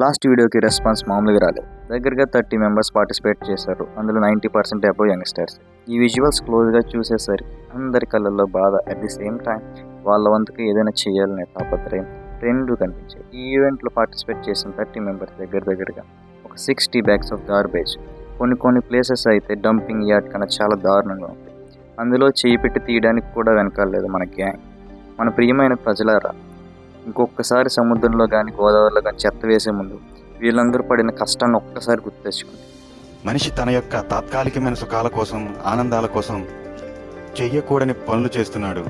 Last వీడియోకి response మామూలుగా రాలేదు. దగ్గరగా 30 మెంబర్స్ పార్టిసిపేట్ చేశారు. అందులో 90% అబోవ్ యంగ్స్టర్స్. ఈ విజువల్స్ క్లోజ్గా చూసేసరికి అందరి కళ్ళల్లో బాధ, అట్ ది సేమ్ టైం వాళ్ళ వంతుకు ఏదైనా చేయాలనే తాపత్రయం రెండు కనిపించాయి. ఈ ఈవెంట్లో పార్టిసిపేట్ చేసిన 30 మెంబర్స్ దగ్గరగా ఒక 60 బ్యాగ్స్ ఆఫ్ గార్బేజ్. కొన్ని ప్లేసెస్ అయితే డంపింగ్ యార్డ్ కన్నా చాలా దారుణంగా ఉంది. అందులో చేయి పెట్టి తీయడానికి కూడా వెనకాలేదు మన గ్యాంగ్. మన ప్రియమైన ప్రజలారా, ఇంకొకసారి సముద్రంలో కానీ గోదావరిలో కానీ చెత్త వేసే ముందు వీళ్ళందరూ పడిన కష్టాన్ని ఒక్కసారి గుర్తు తెచ్చుకోండి. మనిషి తన యొక్క తాత్కాలికమైన సుఖాల కోసం, ఆనందాల కోసం చెయ్యకూడని పనులు చేస్తున్నాడు.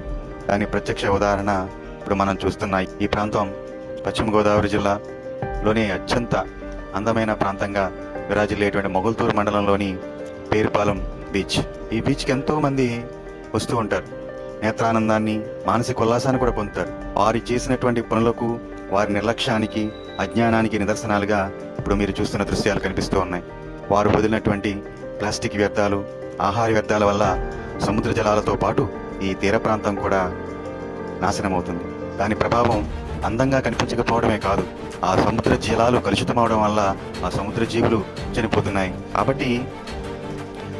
దాని ప్రత్యక్ష ఉదాహరణ ఇప్పుడు మనం చూస్తున్న ఈ ప్రాంతం పశ్చిమ గోదావరి జిల్లాలోని అత్యంత అందమైన ప్రాంతంగా విరాజిల్లేటువంటి మొగల్తూరు మండలంలోని పేరుపాలెం బీచ్. ఈ బీచ్కి ఎంతోమంది వస్తూ ఉంటారు. నేత్రానందాన్ని, మానసిక ఉల్లాసాన్ని కూడా పొందుతారు. వారు చేసినటువంటి పనులకు, వారి నిర్లక్ష్యానికి, అజ్ఞానానికి నిదర్శనాలుగా ఇప్పుడు మీరు చూస్తున్న దృశ్యాలు కనిపిస్తూ ఉన్నాయి. వారు వదిలినటువంటి ప్లాస్టిక్ వ్యర్థాలు, ఆహార వ్యర్థాల వల్ల సముద్ర జలాలతో పాటు ఈ తీర ప్రాంతం కూడా నాశనమవుతుంది. దాని ప్రభావం అందంగా కనిపించకపోవడమే కాదు, ఆ సముద్ర జలాలు కలుషితమవడం వల్ల ఆ సముద్ర జీవులు చనిపోతున్నాయి. కాబట్టి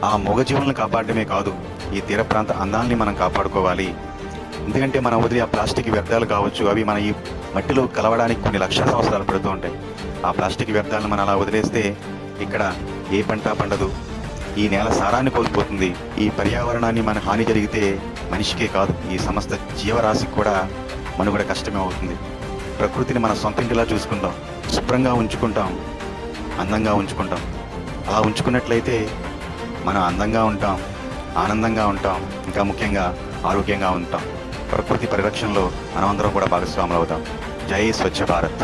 ఆ మూగజీవులను కాపాడడమే కాదు, ఈ తీర ప్రాంత అందాన్ని మనం కాపాడుకోవాలి. ఎందుకంటే మనం వదిలే ఆ ప్లాస్టిక్ వ్యర్థాలు కావచ్చు, అవి మన ఈ మట్టిలో కలవడానికి కొన్ని లక్షల సంవత్సరాలు పడుతూ ఉంటాయి. ఆ ప్లాస్టిక్ వ్యర్థాలను మనం అలా వదిలేస్తే ఇక్కడ ఏ పంట పండదు, ఈ నేల సారాన్ని కోల్పోతుంది. ఈ పర్యావరణాన్ని మన హాని జరిగితే మనిషికే కాదు, ఈ సమస్త జీవరాశికి కూడా మనుగడ కష్టమే అవుతుంది. ప్రకృతిని మన సొంతింటిలా చూసుకుంటాం, శుభ్రంగా ఉంచుకుంటాం, అందంగా ఉంచుకుంటాం. అలా ఉంచుకున్నట్లయితే మనం అందంగా ఉంటాం, ఆనందంగా ఉంటాం, ఇంకా ముఖ్యంగా ఆరోగ్యంగా ఉంటాం. ప్రకృతి పరిరక్షణలో మనమందరం కూడా భాగస్వాములు అవుతాం. జై స్వచ్ఛ భారత్.